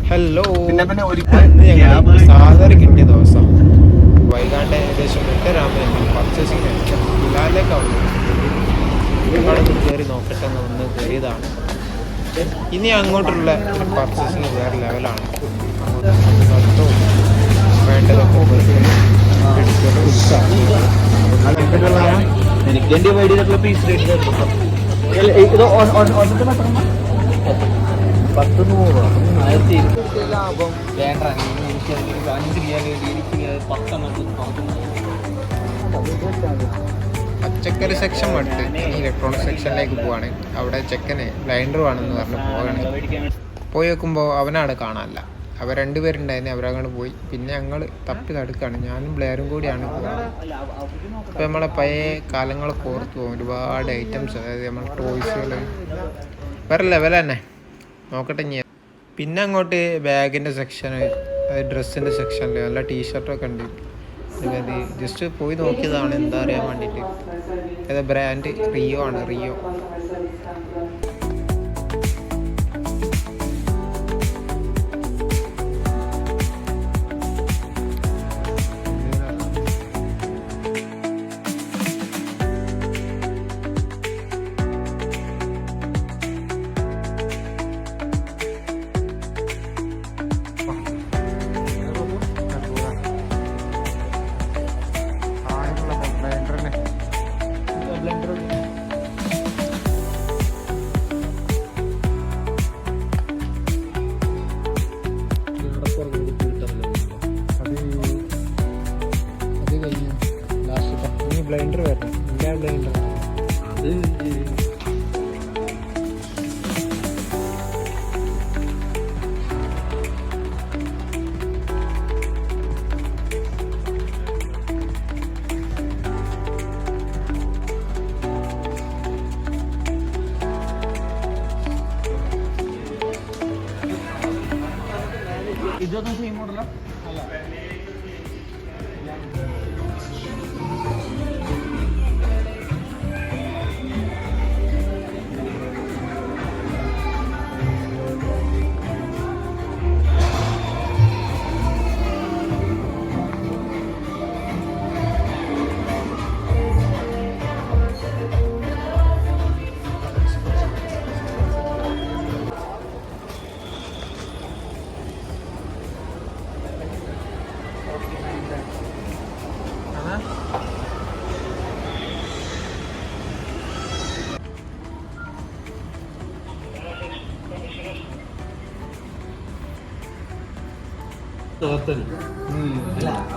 Hello, സാധാരണ കിട്ടിയ ദിവസം വൈകാണ്ട് ഏകദേശം 8:30 പർച്ചേസിങ് ലാലേക്കാണ് കയറി നോക്കട്ടെ ഒന്ന് കയറിയതാണ്. ഇനി അങ്ങോട്ടുള്ള പർച്ചേസിങ് വേറെ ലെവലാണ്. വേണ്ടതൊക്കെ എനിക്ക് ഡിവൈഡ് ചെയ്തിട്ടുള്ള പീസ് റേറ്റ് 10-100 1200 ലാഭം വേണ്ട. എനിക്ക് 5 റിയാൽ എനിക്ക് 10 പച്ചക്കറി സെക്ഷൻ വിട്ട് ഇലക്ട്രോണിക് സെക്ഷനിലേക്ക് പോവാണ്. അവിടെ ചെക്കന് ബ്ലൈൻഡർ വേണമെന്ന് പറഞ്ഞ് പോവാണ്. പോയി വെക്കുമ്പോൾ അവനവിടെ കാണാനില്ല. അവർ രണ്ടുപേരുണ്ടായിരുന്നു, അവരങ്ങോട്ട് പോയി. പിന്നെ ഞങ്ങൾ തപ്പി നടക്കുകയാണ്. ഞാനും ബ്ലെയറും കൂടിയാണ് പോകുന്നത്. അപ്പോൾ നമ്മളെ പഴയ കാലങ്ങളൊക്കെ ഓർത്ത് പോകും. ഒരുപാട് ഐറ്റംസ്, അതായത് നമ്മളെ ടോയ്സുകൾ വേറെ ലെവൽ തന്നെ. നോക്കട്ടെ ഞാൻ. പിന്നെ അങ്ങോട്ട് ബാഗിൻ്റെ സെക്ഷന്, ഡ്രസ്സിൻ്റെ സെക്ഷനിൽ നല്ല ടീഷർട്ടൊക്കെ ഉണ്ട്. അത് ജസ്റ്റ് പോയി നോക്കിയതാണ്, എന്താ അറിയാൻ വേണ്ടിയിട്ട്. ഏതാ ബ്രാൻഡ്? റിയോ ആണ്, റിയോ. ബ്ലൈൻഡർ വരണം, എല്ലാ ബ്ലൈൻഡർ അത് ഇതൊന്നും സെയിം മോഡലാ?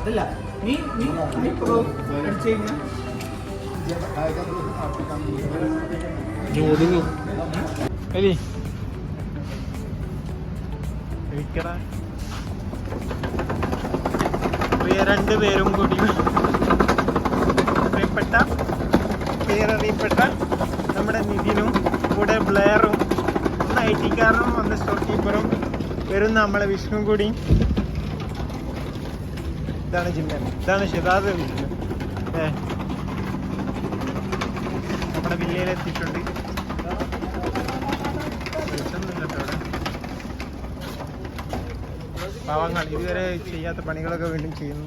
അതല്ല, നീ രണ്ടുപേരും കൂടി പേരറിയപ്പെട്ട നമ്മുടെ നിതിനും കൂടെ ബ്ലെയറും, ഒന്ന് IT കാരനും ഒന്ന് സ്റ്റോർ കീപ്പറും വരും, നമ്മളെ വിഷ്ണു കൂടി. ഇതാണ് ജിമ്മൻ, ഇതാണ് ഷിദാദ് വിഷ്ണു. നമ്മുടെ വില്ലയിലെത്തിയിട്ടുണ്ട്. പാവങ്ങൾ ഇതുവരെ ചെയ്യാത്ത പണികളൊക്കെ വീണ്ടും ചെയ്യുന്നു.